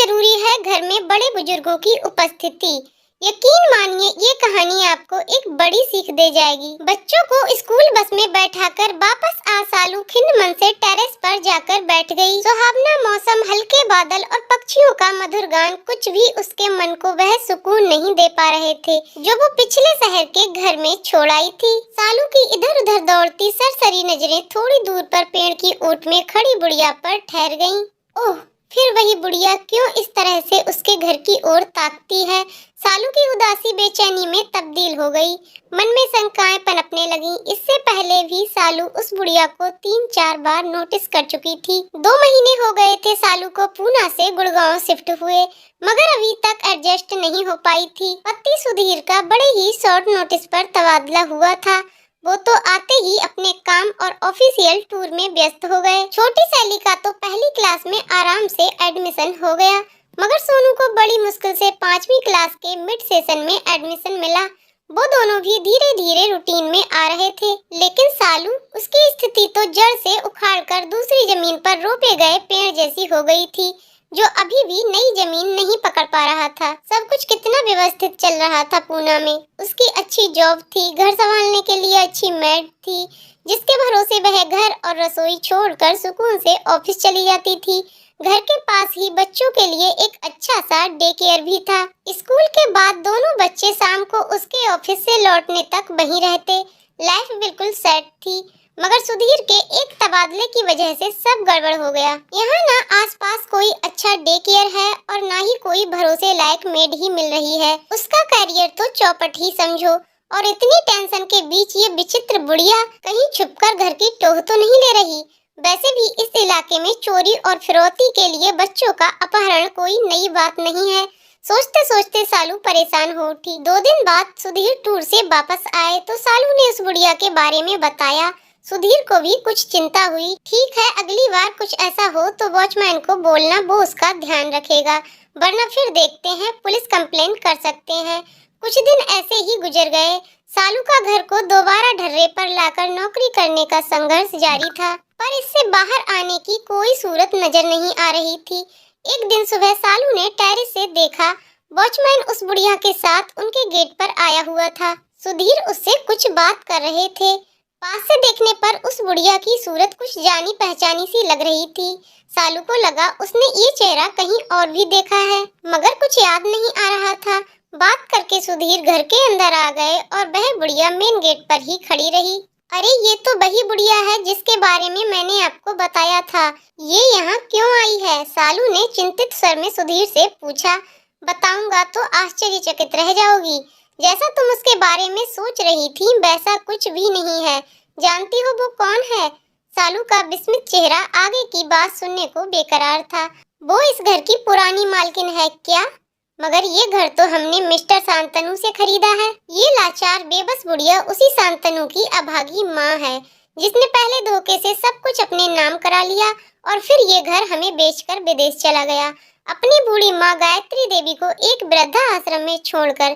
जरूरी है घर में बड़े बुजुर्गों की उपस्थिति। यकीन मानिए ये कहानी आपको एक बड़ी सीख दे जाएगी। बच्चों को स्कूल बस में बैठाकर वापस आ सालू खिन्न मन से टेरेस पर जाकर बैठ गई। सुहावना मौसम, हल्के बादल और पक्षियों का मधुर गान कुछ भी उसके मन को वह सुकून नहीं दे पा रहे थे जो वो पिछले शहर के घर में छोड़ आई थी। सालू की इधर उधर दौड़ती सरसरी नजरें थोड़ी दूर पर पेड़ की ओट में खड़ी बुढ़िया पर ठहर गईं। ओह, फिर वही बुढ़िया क्यों इस तरह से उसके घर की ओर ताकती है। सालू की उदासी बेचैनी में तब्दील हो गई। मन में शंकाएं पनपने लगीं। इससे पहले भी सालू उस बुढ़िया को 3-4 बार नोटिस कर चुकी थी। 2 महीने हो गए थे सालू को पूना से गुड़गांव शिफ्ट हुए, मगर अभी तक एडजस्ट नहीं हो पाई थी। पति सुधीर का बड़े ही शॉर्ट नोटिस पर तबादला हुआ था। वो तो आते ही अपने काम और ऑफिशियल टूर में व्यस्त हो गए। छोटी सैली का तो पहली क्लास में आराम से एडमिशन हो गया, मगर सोनू को बड़ी मुश्किल से 5वीं क्लास के मिड सेशन में एडमिशन मिला। वो दोनों भी धीरे धीरे रूटीन में आ रहे थे, लेकिन सालू, उसकी स्थिति तो जड़ से उखाड़कर दूसरी जमीन पर रोपे गए पेड़ जैसी हो गई थी, जो अभी भी नई जमीन नहीं पकड़ पा रहा था। सब कुछ कितना व्यवस्थित चल रहा था पूना में। उसकी अच्छी जॉब थी, घर संभालने के लिए अच्छी मेड थी, जिसके भरोसे वह घर और रसोई छोड़कर सुकून से ऑफिस चली जाती थी। घर के पास ही बच्चों के लिए एक अच्छा सा डे केयर भी था। स्कूल के बाद दोनों बच्चे शाम को उसके ऑफिस से लौटने तक वहीं रहते। लाइफ बिल्कुल सेट थी, मगर सुधीर के एक तबादले की वजह से सब गड़बड़ हो गया। यहाँ ना आसपास कोई अच्छा डे केयर है और ना ही कोई भरोसे लायक मेड ही मिल रही है। उसका करियर तो चौपट ही समझो। और इतनी टेंशन के बीच ये विचित्र बुढ़िया कहीं छुपकर घर की टोह तो नहीं ले रही। वैसे भी इस इलाके में चोरी और फिरौती के लिए बच्चों का अपहरण कोई नई बात नहीं है। सोचते सोचते सालू परेशान हो उठी। 2 दिन बाद सुधीर टूर से वापस आए तो सालू ने उस बुढ़िया के बारे में बताया। सुधीर को भी कुछ चिंता हुई। ठीक है, अगली बार कुछ ऐसा हो तो वॉचमैन को बोलना, वो उसका ध्यान रखेगा, वरना फिर देखते हैं, पुलिस कंप्लेन कर सकते हैं। कुछ दिन ऐसे ही गुजर गए। सालू का घर को दोबारा ढर्रे पर लाकर नौकरी करने का संघर्ष जारी था, पर इससे बाहर आने की कोई सूरत नजर नहीं आ रही थी। एक दिन सुबह सालू ने टेरेस से देखा, वॉचमैन उस बुढ़िया के साथ उनके गेट पर आया हुआ था। सुधीर उससे कुछ बात कर रहे थे। पास से देखने पर उस बुढ़िया की सूरत कुछ जानी पहचानी सी लग रही थी। सालू को लगा उसने ये चेहरा कहीं और भी देखा है, मगर कुछ याद नहीं आ रहा था। बात करके सुधीर घर के अंदर आ गए और वह बुढ़िया मेन गेट पर ही खड़ी रही। अरे, ये तो वही बुढ़िया है जिसके बारे में मैंने आपको बताया था। ये यहाँ क्यों आई है? सालू ने चिंतित स्वर में सुधीर से पूछा। बताऊंगा तो आश्चर्यचकित रह जाओगी। जैसा तुम उसके बारे में सोच रही थी वैसा कुछ भी नहीं है। जानती हो वो कौन है? सालू का विस्मित चेहरा आगे की बात सुनने को बेकरार था। वो इस घर की पुरानी मालकिन है क्या? मगर ये घर तो हमने मिस्टर शांतनु से खरीदा है। ये लाचार बेबस बुढ़िया उसी शांतनु की अभागी माँ है, जिसने पहले धोखे से सब कुछ अपने नाम करा लिया और फिर ये घर हमें बेचकर विदेश चला गया, अपनी बूढ़ी माँ गायत्री देवी को एक वृद्धा आश्रम में छोड़कर।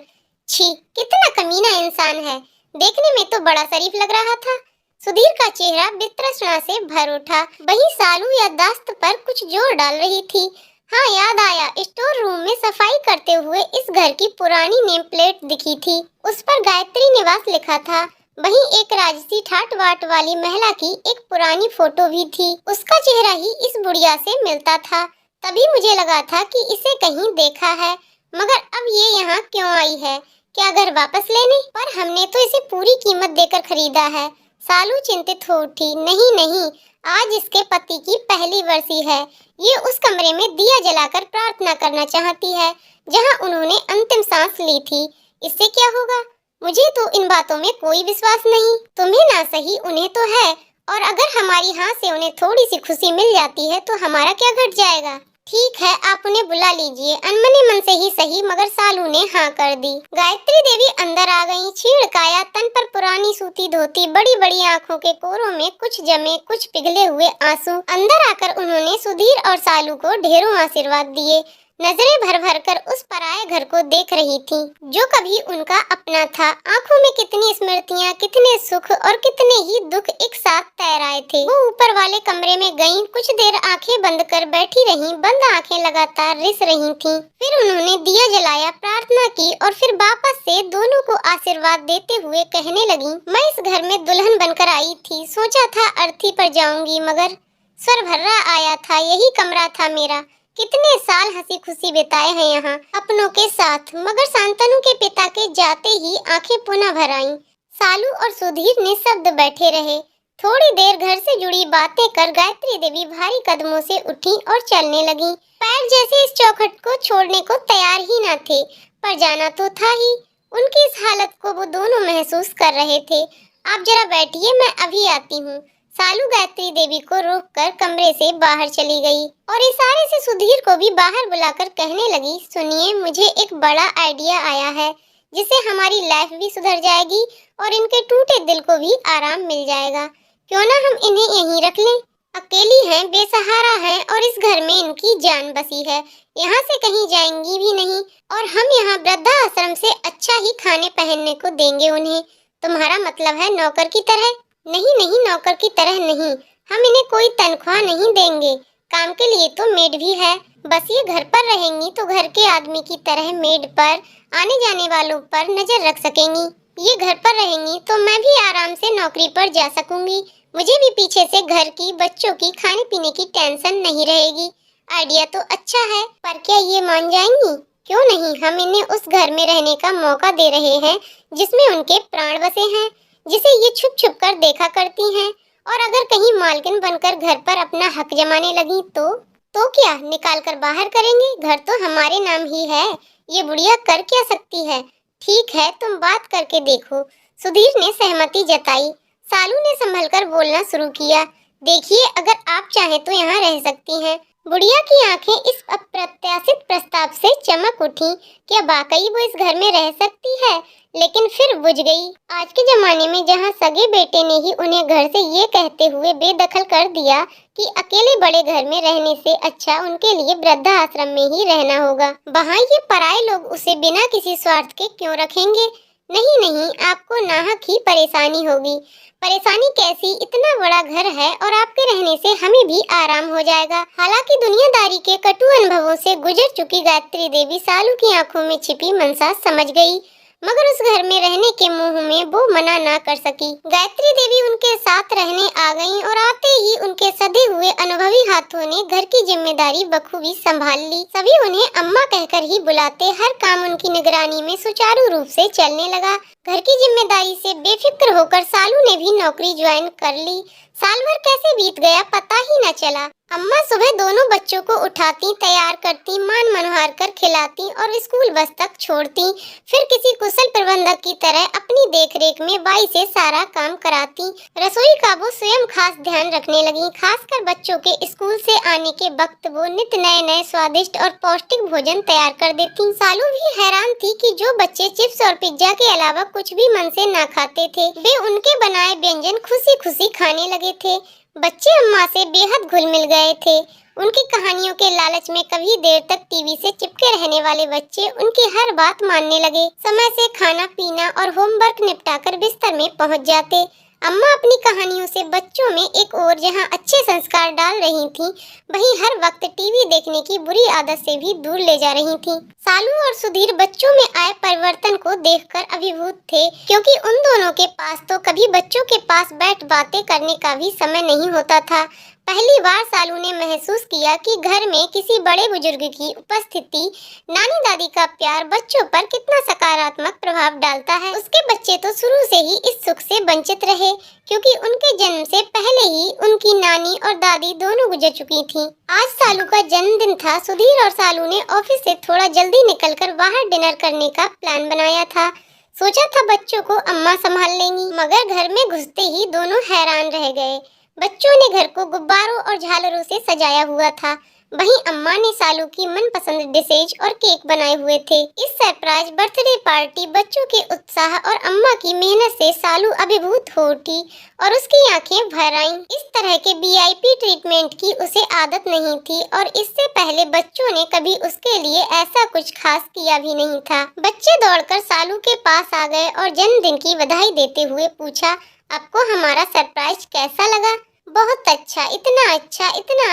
छी, कितना कमीना इंसान है। देखने में तो बड़ा शरीफ लग रहा था। सुधीर का चेहरा वितृष्णा से भर उठा। वही सालू याददाश्त पर कुछ जोर डाल रही थी। हाँ, याद आया, स्टोर रूम में सफाई करते हुए इस घर की पुरानी नेम प्लेट दिखी थी। उस पर गायत्री निवास लिखा था। वहीं एक राजसी ठाट बाट वाली महिला की एक पुरानी फोटो भी थी। उसका चेहरा ही इस बुढ़िया से मिलता था। तभी मुझे लगा था कि इसे कहीं देखा है, मगर अब ये यहाँ क्यों आई है? क्या घर वापस लेने? पर हमने तो इसे पूरी कीमत देकर खरीदा है। सालू चिंतित हो उठी। नहीं नहीं, आज इसके पति की पहली बरसी है। ये उस कमरे में दिया जलाकर प्रार्थना करना चाहती है जहाँ उन्होंने अंतिम सांस ली थी। इससे क्या होगा? मुझे तो इन बातों में कोई विश्वास नहीं। तुम्हें ना सही, उन्हें तो है, और अगर हमारी हाथ से उन्हें थोड़ी सी खुशी मिल जाती है तो हमारा क्या घट जाएगा? ठीक है, आप उन्हें बुला लीजिए। अनमने मन से ही सही, मगर सालू ने हाँ कर दी। गायत्री देवी अंदर आ गईं। छीड़ काया, तन पर पुरानी सूती धोती, बड़ी बड़ी आंखों के कोरों में कुछ जमे कुछ पिघले हुए आंसू। अंदर आकर उन्होंने सुधीर और सालू को ढेरों आशीर्वाद दिए। नजरें भर भर कर उस पराये घर को देख रही थी जो कभी उनका अपना था। आंखों में कितनी स्मृतियां, कितने सुख और कितने ही दुख एक साथ तैर आए थे। वो ऊपर वाले कमरे में गईं, कुछ देर आंखें बंद कर बैठी रहीं। बंद आंखें लगातार रिस रही थीं। फिर उन्होंने दिया जलाया, प्रार्थना की और फिर वापस से दोनों को आशीर्वाद देते हुए कहने लगी, मैं इस घर में दुल्हन बनकर आई थी। सोचा था अर्थी पर जाऊंगी, मगर स्वर भर्रा आया था। यही कमरा था मेरा। कितने साल हंसी खुशी बिताए हैं यहाँ अपनों के साथ, मगर शांतनु के पिता के जाते ही आंखें पुनः भर आईं। सालू और सुधीर निःशब्द बैठे रहे। थोड़ी देर घर से जुड़ी बातें कर गायत्री देवी भारी कदमों से उठी और चलने लगी। पैर जैसे इस चौखट को छोड़ने को तैयार ही न थे, पर जाना तो था ही। उनकी इस हालत को वो दोनों महसूस कर रहे थे। आप जरा बैठिए, मैं अभी आती हूँ। सालू गायत्री देवी को रोककर कमरे से बाहर चली गई और इशारे से सुधीर को भी बाहर बुलाकर कहने लगी, सुनिए, मुझे एक बड़ा आइडिया आया है जिससे हमारी लाइफ भी सुधर जाएगी और इनके टूटे दिल को भी आराम मिल जाएगा। क्यों ना हम इन्हें यहीं रख लें? अकेली हैं, बेसहारा हैं और इस घर में इनकी जान बसी है। यहाँ से कहीं जाएंगी भी नहीं और हम यहाँ वृद्धा आश्रम से अच्छा ही खाने पहनने को देंगे उन्हें। तुम्हारा मतलब है नौकर की तरह? नहीं नहीं, नौकर की तरह नहीं। हम इन्हें कोई तनख्वाह नहीं देंगे। काम के लिए तो मेड भी है। बस ये घर पर रहेंगी तो घर के आदमी की तरह मेड पर, आने जाने वालों पर नजर रख सकेंगी। ये घर पर रहेंगी तो मैं भी आराम से नौकरी पर जा सकूंगी। मुझे भी पीछे से घर की, बच्चों की, खाने पीने की टेंशन नहीं रहेगी। आइडिया तो अच्छा है, पर क्या ये मान जाएंगी? क्यों नहीं, हम इन्हें उस घर में रहने का मौका दे रहे हैं जिसमें उनके प्राण बसे हैं, जिसे ये छुप छुप कर देखा करती हैं। और अगर कहीं मालकिन बनकर घर पर अपना हक जमाने लगी तो क्या निकाल कर बाहर करेंगे? घर तो हमारे नाम ही है। ये बुढ़िया कर क्या सकती है? ठीक है, तुम बात करके देखो। सुधीर ने सहमति जताई। सालू ने संभल कर बोलना शुरू किया, देखिए, अगर आप चाहें तो यहाँ रह सकती हैं। बुढ़िया की आंखें इस अप्रत्याशित प्रस्ताव से चमक उठी। क्या वाकई वो इस घर में रह सकती है? लेकिन फिर बुझ गई। आज के जमाने में जहाँ सगे बेटे ने ही उन्हें घर से ये कहते हुए बेदखल कर दिया कि अकेले बड़े घर में रहने से अच्छा उनके लिए वृद्धा आश्रम में ही रहना होगा, वहाँ ये पराये लोग उसे बिना किसी स्वार्थ के क्यों रखेंगे? नहीं नहीं, आपको नाहक ही परेशानी होगी। परेशानी कैसी? इतना बड़ा घर है और आपके रहने से हमें भी आराम हो जाएगा। हालांकि दुनियादारी के कटु अनुभवों से गुजर चुकी गायत्री देवी सालू की आंखों में छिपी मनसा समझ गई, मगर उस घर में रहने के मोह में वो मना ना कर सकी। गायत्री देवी उनके साथ रहने आ गईं और आते ही उनके सधे हुए अनुभवी हाथों ने घर की जिम्मेदारी बखूबी संभाल ली। सभी उन्हें अम्मा कहकर ही बुलाते। हर काम उनकी निगरानी में सुचारू रूप से चलने लगा। घर की जिम्मेदारी से बेफिक्र होकर सालू ने भी नौकरी ज्वाइन कर ली। साल भर कैसे बीत गया पता ही न चला। अम्मा सुबह दोनों बच्चों को उठाती, तैयार करती, मान मनहार कर खिलाती और स्कूल बस तक छोड़ती। फिर किसी कुशल प्रबंधक की तरह अपनी देखरेख में बाई से सारा काम कराती। रसोई का वो स्वयं खास ध्यान रखने लगी। खासकर बच्चों के स्कूल से आने के वक्त वो नित्य नए नए स्वादिष्ट और पौष्टिक भोजन तैयार कर देती। सालू भी हैरान थी कि जो बच्चे चिप्स और पिज्जा के अलावा कुछ भी मन से न खाते थे, वे उनके बनाए व्यंजन खुशी खुशी खाने लगे थे। बच्चे अम्मा से बेहद घुल मिल गए थे। उनकी कहानियों के लालच में कभी देर तक टीवी से चिपके रहने वाले बच्चे उनकी हर बात मानने लगे। समय से खाना पीना और होमवर्क निपटाकर बिस्तर में पहुंच जाते। अम्मा अपनी कहानियों से बच्चों में एक और जहां अच्छे संस्कार डाल रही थीं, वहीं हर वक्त टीवी देखने की बुरी आदत से भी दूर ले जा रही थीं। सालू और सुधीर बच्चों में आए परिवर्तन को देखकर अभिभूत थे, क्योंकि उन दोनों के पास तो कभी बच्चों के पास बैठ बातें करने का भी समय नहीं होता था। पहली बार सालू ने महसूस किया कि घर में किसी बड़े बुजुर्ग की उपस्थिति, नानी दादी का प्यार बच्चों पर कितना सकारात्मक प्रभाव डालता है। उसके बच्चे तो शुरू से ही इस सुख से वंचित रहे, क्योंकि उनके जन्म से पहले ही उनकी नानी और दादी दोनों गुजर चुकी थीं। आज सालू का जन्मदिन था। सुधीर और सालू ने ऑफिस से थोड़ा जल्दी निकलकर बाहर डिनर करने का प्लान बनाया था। सोचा था बच्चों को अम्मा संभाल लेंगी, मगर घर में घुसते ही दोनों हैरान रह गए। बच्चों ने घर को गुब्बारों और झालरों से सजाया हुआ था। वहीं अम्मा ने सालू की मनपसंद डिशेज और केक बनाए हुए थे। इस सरप्राइज बर्थडे पार्टी, बच्चों के उत्साह और अम्मा की मेहनत से सालू अभिभूत हो उठी और उसकी आंखें भर आईं। इस तरह के वीआईपी ट्रीटमेंट की उसे आदत नहीं थी और इससे पहले बच्चों ने कभी उसके लिए ऐसा कुछ खास किया भी नहीं था। बच्चे दौड़कर सालू के पास आ गए और जन्मदिन की बधाई देते हुए पूछा, आपको हमारा सरप्राइज कैसा लगा? बहुत अच्छा, इतना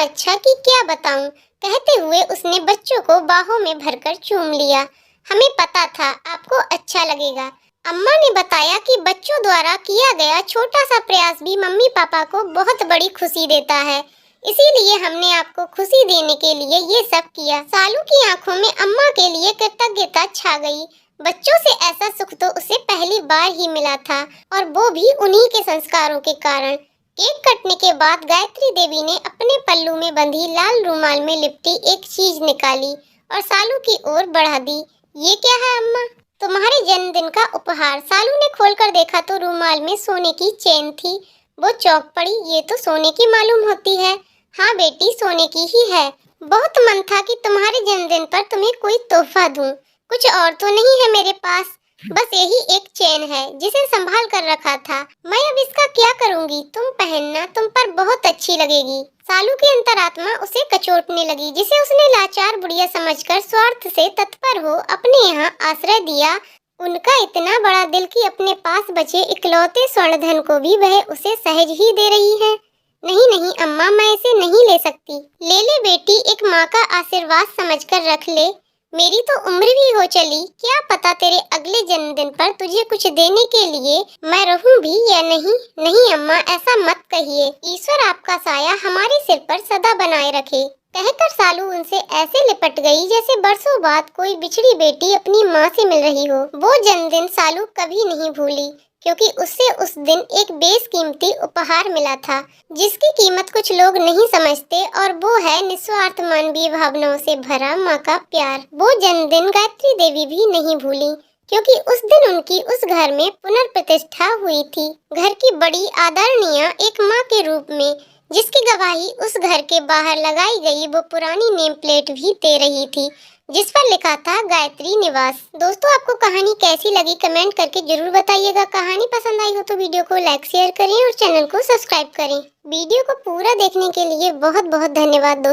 अच्छा कि क्या बताऊं। कहते हुए उसने बच्चों को बाहों में भरकर चूम लिया। हमें पता था आपको अच्छा लगेगा। अम्मा ने बताया कि बच्चों द्वारा किया गया छोटा सा प्रयास भी मम्मी पापा को बहुत बड़ी खुशी देता है, इसीलिए हमने आपको खुशी देने के लिए ये सब किया। सालू की आंखों में अम्मा के लिए कृतज्ञता छा गई। बच्चों से ऐसा सुख तो उसे पहली बार ही मिला था और वो भी उन्हीं के संस्कारों के कारण। केक कटने के बाद गायत्री देवी ने अपने पल्लू में बंधी लाल रुमाल में लिपटी एक चीज निकाली और सालू की ओर बढ़ा दी। ये क्या है अम्मा? तुम्हारे जन्मदिन का उपहार। सालू ने खोलकर देखा तो रुमाल में सोने की चेन थी। वो चौंक पड़ी, ये तो सोने की मालूम होती है। हाँ बेटी, सोने की ही है। बहुत मन था कि तुम्हारे जन्मदिन पर तुम्हें कोई तोहफा दूं। कुछ और तो नहीं है मेरे पास, बस यही एक चेन है जिसे संभाल कर रखा था। मैं अब इसका क्या करूंगी? तुम पहनना, तुम पर बहुत अच्छी लगेगी। सालू की अंतरात्मा उसे कचोटने लगी, जिसे उसने लाचार बुढ़िया समझकर स्वार्थ से तत्पर हो अपने यहाँ आश्रय दिया। उनका इतना बड़ा दिल कि अपने पास बचे इकलौते स्वर्ण धन को भी वह उसे सहज ही दे रही है। नहीं नहीं अम्मा, मैं इसे नहीं ले सकती। ले ले बेटी, एक माँ का आशीर्वाद समझकर रख ले। मेरी तो उम्र भी हो चली, क्या पता तेरे अगले जन्मदिन पर तुझे कुछ देने के लिए मैं रहूं भी या नहीं। नहीं अम्मा, ऐसा मत कहिए। ईश्वर आपका साया हमारे सिर पर सदा बनाए रखे। कहकर सालू उनसे ऐसे लिपट गई जैसे बरसों बाद कोई बिछड़ी बेटी अपनी माँ से मिल रही हो। वो जन्मदिन सालू कभी नहीं भूली, क्योंकि उससे उस दिन एक बेशकीमती उपहार मिला था जिसकी कीमत कुछ लोग नहीं समझते, और वो है निस्वार्थ मानवीय भावनाओं से भरा माँ का प्यार। वो जन्मदिन गायत्री देवी भी नहीं भूली, क्योंकि उस दिन उनकी उस घर में पुनर्प्रतिष्ठा हुई थी। घर की बड़ी आदरणीय एक माँ के रूप में, जिसकी गवाही उस घर के बाहर लगाई गई वो पुरानी नेम प्लेट भी दे रही थी, जिस पर लिखा था गायत्री निवास। दोस्तों, आपको कहानी कैसी लगी कमेंट करके जरूर बताइएगा। कहानी पसंद आई हो तो वीडियो को लाइक शेयर करें और चैनल को सब्सक्राइब करें। वीडियो को पूरा देखने के लिए बहुत बहुत धन्यवाद दोस्तों।